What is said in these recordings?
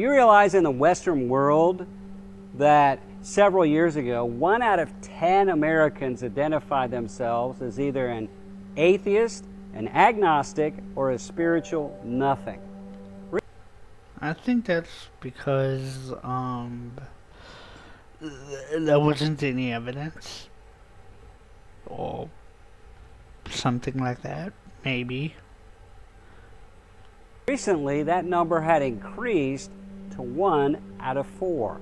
Do you realize in the Western world that several years ago, 1 out of 10 Americans identified themselves as either an atheist, an agnostic, or a spiritual nothing? I think that's because there wasn't any evidence or something like that, maybe. Recently, that number had increased to 1 out of 4.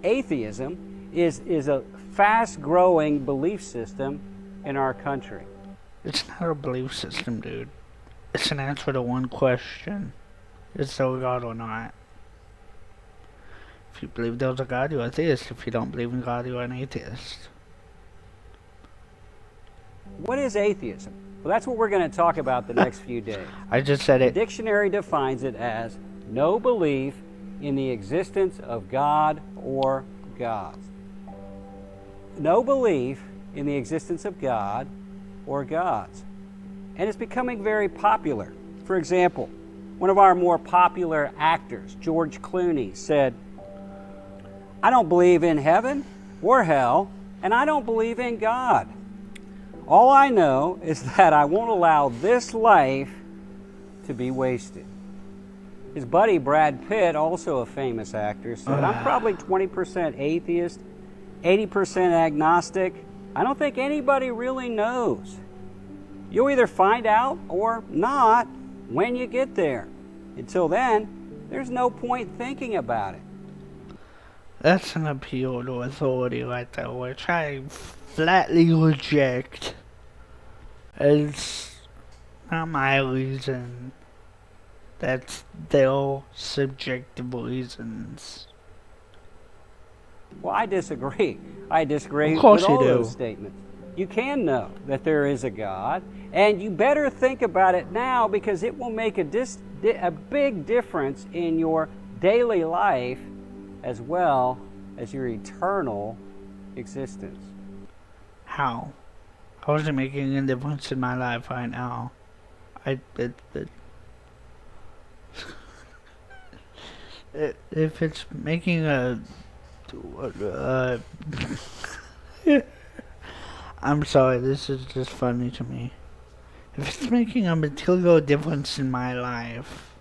Atheism is a fast-growing belief system in our country. It's not a belief system, dude. It's an answer to one question. Is there a God or not? If you believe there's a God, you're a theist. If you don't believe in God, you're an atheist. What is atheism? Well, that's what we're going to talk about the next few days. I just said it. The dictionary defines it as no belief in the existence of God or gods. No belief in the existence of God or gods. And it's becoming very popular. For example, one of our more popular actors, George Clooney, said, "I don't believe in heaven or hell, and I don't believe in God. All I know is that I won't allow this life to be wasted." His buddy Brad Pitt, also a famous actor, said, "I'm probably 20% atheist, 80% agnostic. I don't think anybody really knows. You'll either find out or not when you get there. Until then, there's no point thinking about it." That's an appeal to authority right there, which I flatly reject. It's not my reason. That's their subjective reasons. Well, I disagree. I disagree Of course with all you do. those statements. You can know that there is a God, and you better think about it now because it will make a big difference in your daily life as well as your eternal existence. How? How is it making a difference in my life right now? If it's making a I'm sorry, this is just funny to me. If it's making a material difference in my life,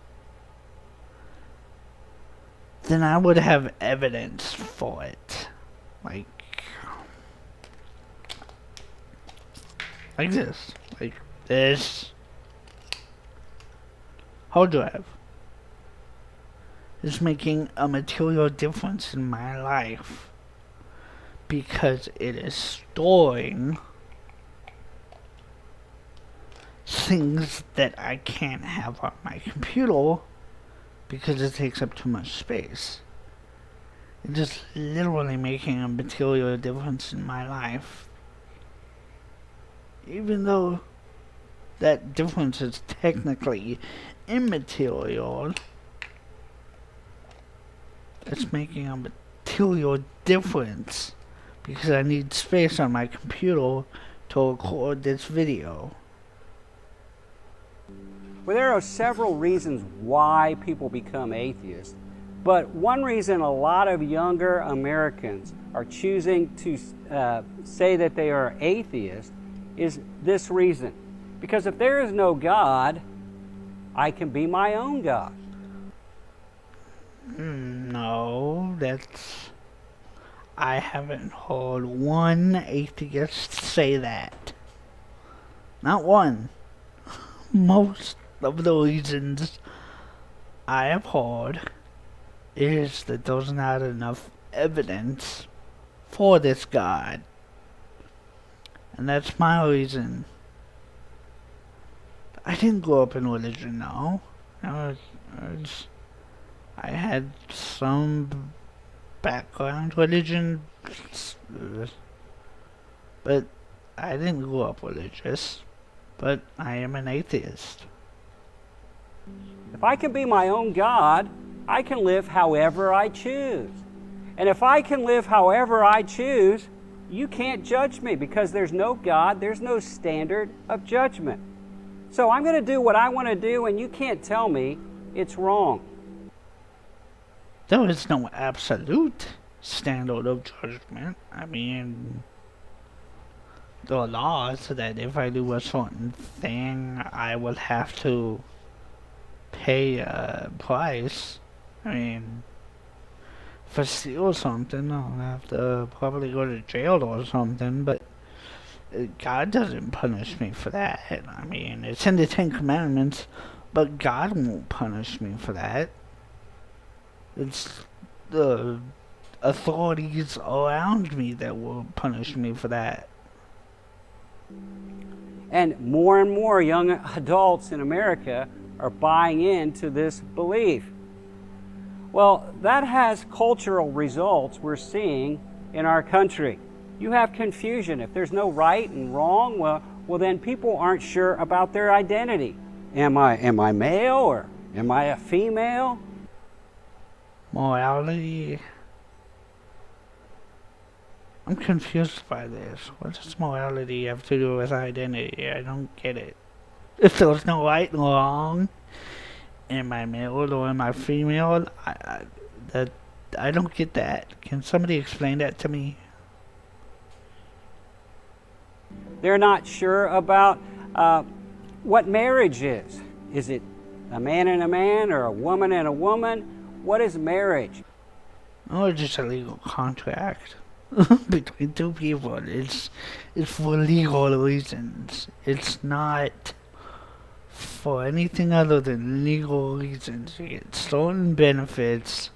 then I would have evidence for it. Like this. Like this. Hard drive is making a material difference in my life because it is storing things that I can't have on my computer because it takes up too much space. It is literally making a material difference in my life, even though that difference is technically immaterial. It's making a material difference because I need space on my computer to record this video. Well, there are several reasons why people become atheists, but one reason a lot of younger Americans are choosing to say that they are atheists is this reason. Because if there is no God, I can be my own God. No, I haven't heard one atheist say that. Not one. Most of the reasons I have heard is that there's not enough evidence for this God. And that's my reason. I didn't grow up in religion, no. I had some background religion, but I didn't grow up religious. But I am an atheist. If I can be my own God, I can live however I choose. And if I can live however I choose, you can't judge me because there's no God, there's no standard of judgment. So I'm going to do what I want to do, and you can't tell me it's wrong. There is no absolute standard of judgment. I mean, there are laws that if I do a certain thing, I will have to pay a price. I mean, if I steal something, I'll have to probably go to jail or something, but God doesn't punish me for that. I mean, it's in the Ten Commandments, but God won't punish me for that. It's the authorities around me that will punish me for that. And more young adults in America are buying into this belief. Well, that has cultural results we're seeing in our country. You have confusion. If there's no right and wrong, well then people aren't sure about their identity. Am I male or am I a female? Morality. I'm confused by this. What does morality have to do with identity? I don't get it. If there's no right and wrong, am I male or am I female? I don't get that. Can somebody explain that to me? They're not sure about what marriage is. Is it a man and a man or a woman and a woman? What is marriage? Oh, it's just a legal contract between two people. It's for legal reasons. It's not for anything other than legal reasons. You get certain benefits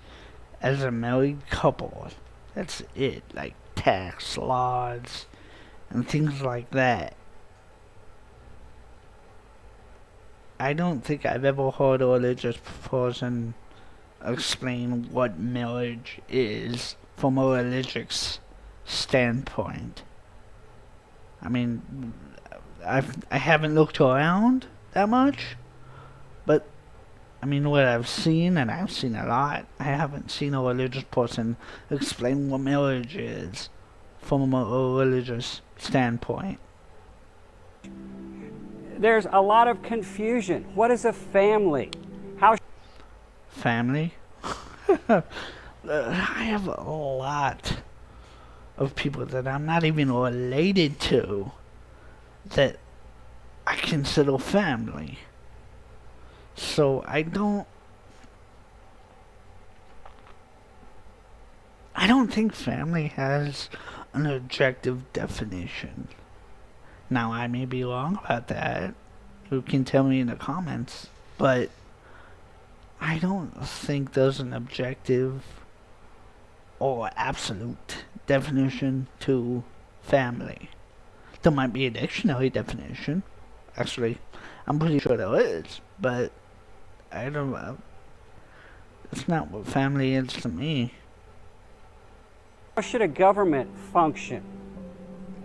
as a married couple. That's it. Like tax laws and things like that. I don't think I've ever heard a religious person explain what marriage is from a religious standpoint. I mean, I haven't looked around that much, but I mean, what I've seen, and I've seen a lot, I haven't seen a religious person explain what marriage is from a religious standpoint. There's a lot of confusion. What is a family? How Family? I have a lot of people that I'm not even related to that I consider family. So I don't think family has an objective definition. Now, I may be wrong about that. You can tell me in the comments. But I don't think there's an objective or absolute definition to family. There might be a dictionary definition. Actually, I'm pretty sure there is. But I don't know. It's not what family is to me. How should a government function?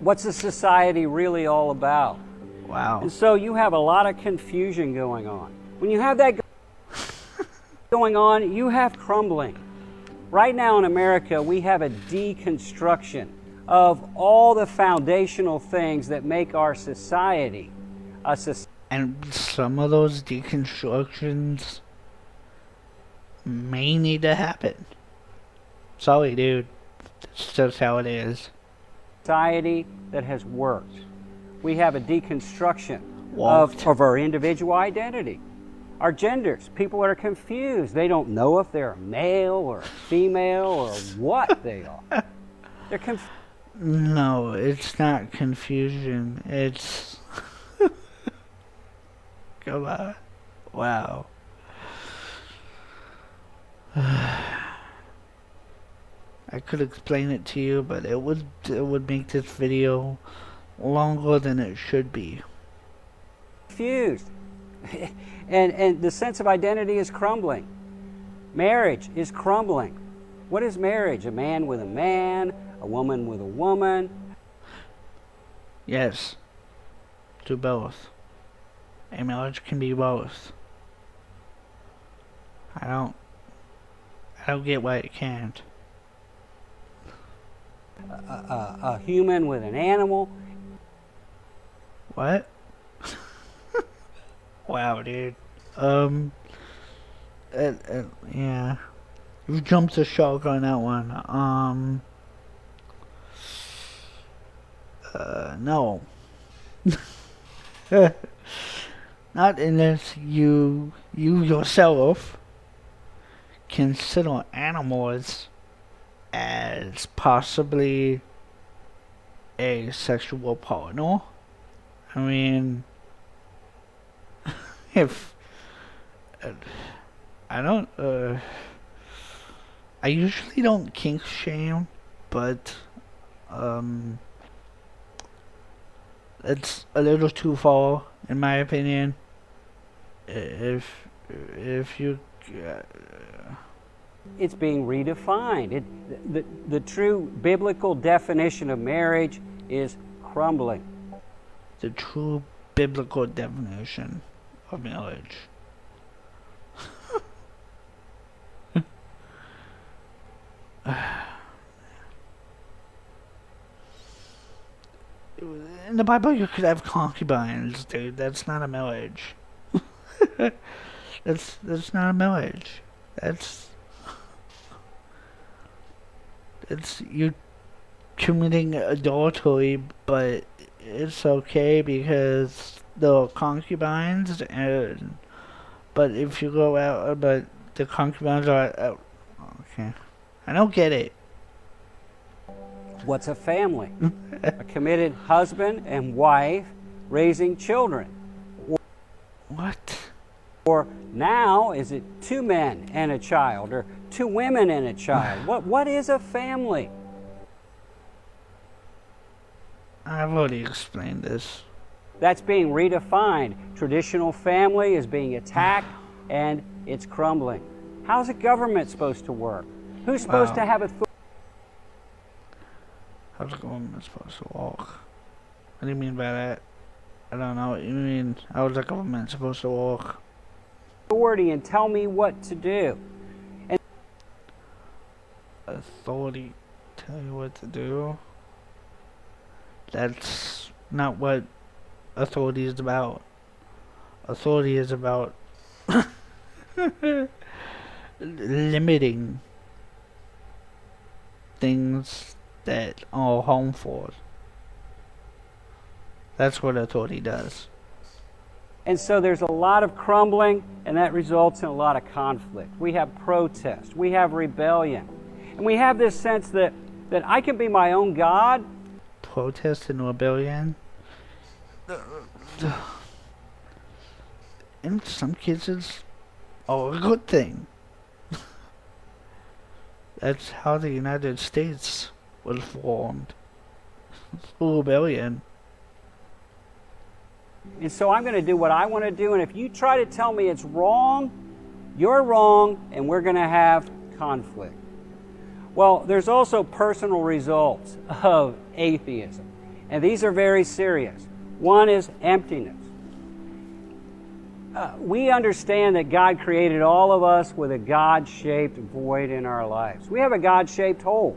What's a society really all about? Wow. And so you have a lot of confusion going on. When you have that going on, you have crumbling. Right now in America, we have a deconstruction of all the foundational things that make our society a society. And some of those deconstructions may need to happen. Sorry, dude. That's just how it is. Society that has worked. We have a deconstruction of our individual identity, our genders. People are confused. They don't know if they're a male or a female or what they are. They're confused. No, it's not confusion. It's... Come on. Wow. I could explain it to you, but it would make this video longer than it should be. Confused. and the sense of identity is crumbling. Marriage is crumbling. What is marriage? A man with a man, a woman with a woman. Yes. Do both. A marriage can be both. I don't get why it can't. A human with an animal. What? Wow, dude. Yeah. You jumped the shark on that one. No. Not unless you yourself consider animals as possibly a sexual partner. I mean, if I don't, I usually don't kink shame, but it's a little too far, in my opinion. If you, It's being redefined. The true biblical definition of marriage is crumbling. the true biblical definition of marriage. In the Bible, you could have concubines, dude. That's not a marriage. That's not a marriage. That's you committing adultery, but it's okay because the concubines, and but if you go out, but the concubines are out. Okay, I don't get it. What's a family? A committed husband and wife raising children. What? Or now, is it 2 men and a child, or 2 women and a child? What is a family? I've already explained this. That's being redefined. Traditional family is being attacked and it's crumbling. How's a government supposed to work? Who's supposed to have authority? How's the government supposed to walk? What do you mean by that? I don't know what you mean. How's the government supposed to walk? And tell me what to do. And Authority tell you what to do? That's not what authority is about. Authority is about limiting things that are harmful. That's what authority does. And so there's a lot of crumbling, and that results in a lot of conflict. We have protest, we have rebellion, and we have this sense that I can be my own God. Protest and rebellion. In some cases, are a good thing. That's how the United States was formed. Through rebellion. And so I'm going to do what I want to do, and if you try to tell me it's wrong, you're wrong, and we're going to have conflict. Well, there's also personal results of atheism, and these are very serious. One is emptiness. We understand that God created all of us with a God-shaped void in our lives. We have a God-shaped hole,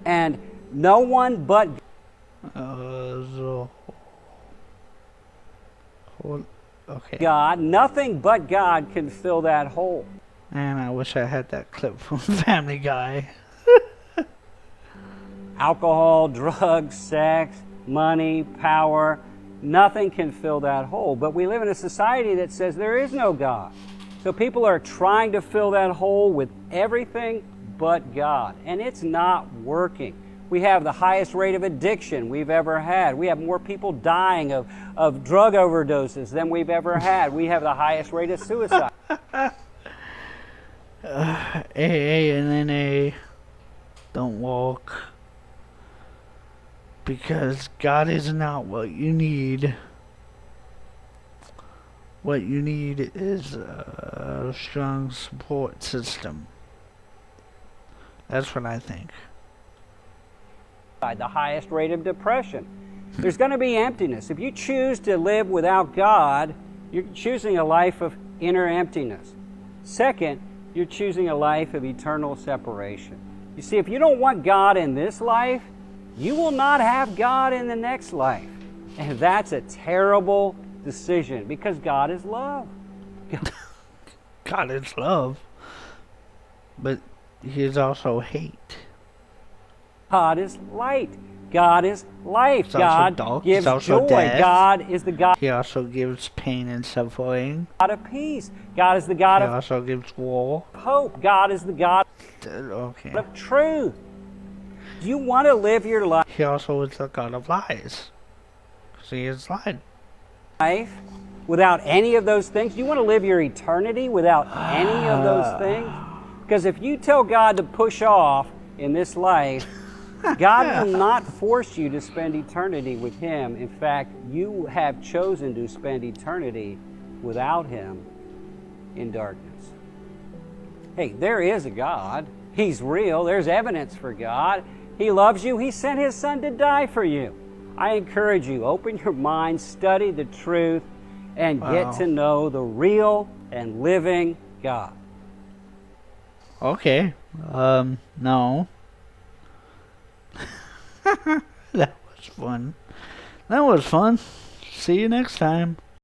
and no one but okay. God, nothing but God can fill that hole. Man, I wish I had that clip from Family Guy. Alcohol, drugs, sex, money, power, nothing can fill that hole. But we live in a society that says there is no God. So people are trying to fill that hole with everything but God. And it's not working. We have the highest rate of addiction we've ever had. We have more people dying of drug overdoses than we've ever had. We have the highest rate of suicide. AA and NA don't walk. Because God is not what you need. What you need is a strong support system. That's what I think. The highest rate of depression. There's going to be emptiness. If you choose to live without God, you're choosing a life of inner emptiness. Second, you're choosing a life of eternal separation. You see, if you don't want God in this life, you will not have God in the next life. And that's a terrible decision because God is love. God is love. But he is also hate. God is light. God is life. He's also God dark. gives He's also joy. death. God is the God He also gives pain and suffering. of peace. God is the God He of also gives war. hope. God is the God Okay. of truth. Do you want to live your He also is the God of lies. Because he is lied. life without any of those things? Do you want to live your eternity without any of those things? Because if you tell God to push off in this life, God will not force you to spend eternity with Him. In fact, you have chosen to spend eternity without Him in darkness. Hey, there is a God. He's real. There's evidence for God. He loves you. He sent His Son to die for you. I encourage you, open your mind, study the truth, and get to know the real and living God. Okay. No. That was fun. See you next time.